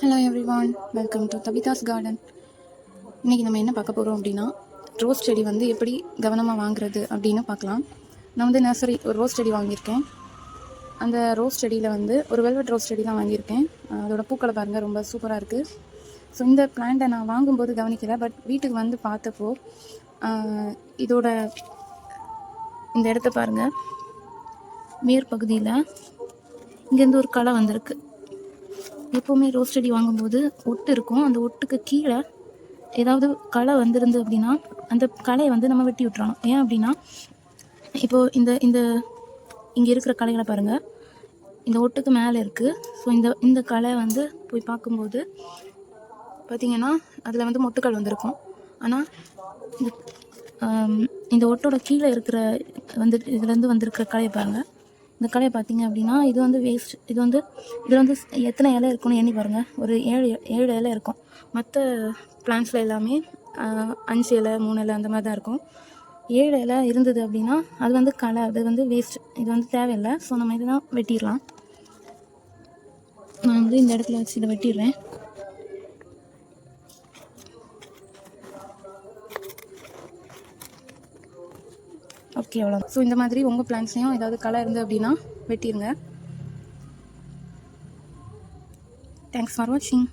Hello everyone, welcome to Tabitha's garden. இன்றைக்கி நம்ம என்ன பார்க்க போகிறோம் அப்படின்னா, ரோஸ் செடி வந்து எப்படி கவனமாக வாங்குறது அப்படின்னு பார்க்கலாம். நான் வந்து நர்சரி ஒரு ரோஸ் செடி வாங்கியிருக்கேன். அந்த ரோஸ் செடியில் வந்து ஒரு வெல்வெட் ரோஸ் செடி தான் வாங்கியிருக்கேன். அதோட பூக்களை பாருங்கள், ரொம்ப சூப்பராக இருக்குது. ஸோ இந்த பிளான்ட்டை நான் வாங்கும்போது கவனிக்கலை, பட் வீட்டுக்கு வந்து பார்த்தப்போ இதோட இந்த இடத்த பாருங்கள், மேற்பகுதியில் இங்கேருந்து ஒரு களை வந்திருக்கு. எப்போவுமே ரோஸ் செடி வாங்கும்போது ஒட்டு இருக்கும், அந்த ஒட்டுக்கு கீழே ஏதாவது களை வந்திருந்து அப்படின்னா அந்த களையை வந்து நம்ம வெட்டி விட்டுறணும். ஏன் அப்படின்னா, இப்போது இந்த இந்த இங்கே இருக்கிற களைகளை பாருங்கள், இந்த ஒட்டுக்கு மேலே இருக்குது. ஸோ இந்த களை வந்து போய் பார்க்கும்போது பார்த்திங்கன்னா அதில் வந்து மொட்டுக்கள் வந்திருக்கும். ஆனால் இந்த ஒட்டோட கீழே இருக்கிற வந்து இதுலேருந்து வந்திருக்கிற களையை பாருங்கள். இந்த களையை பார்த்தீங்க அப்படின்னா இது வந்து வேஸ்ட். இதில் வந்து எத்தனை இலை இருக்குன்னு எண்ணி பாருங்கள், ஒரு 7 இலை இருக்கும். மற்ற பிளான்ட்ஸில் எல்லாமே 5 இலை 3 இலை அந்த மாதிரி தான் இருக்கும். 7 இலை இருந்தது அப்படின்னா அது வந்து களை, அது வந்து வேஸ்ட், இது வந்து தேவையில்லை. ஸோ நம்ம இதெல்லாம் வெட்டிடலாம். நான் வந்து இந்த இடத்துல வச்சு இதை வெட்டிடுறேன். ஓகே, அவ்வளோ. ஸோ இந்த மாதிரி உங்கள் பிளான்ட்ஸ்லையும் ஏதாவது களை இருந்து அப்படின்னா வெட்டிடுங்க. தேங்க்ஸ் ஃபார் வாட்சிங்.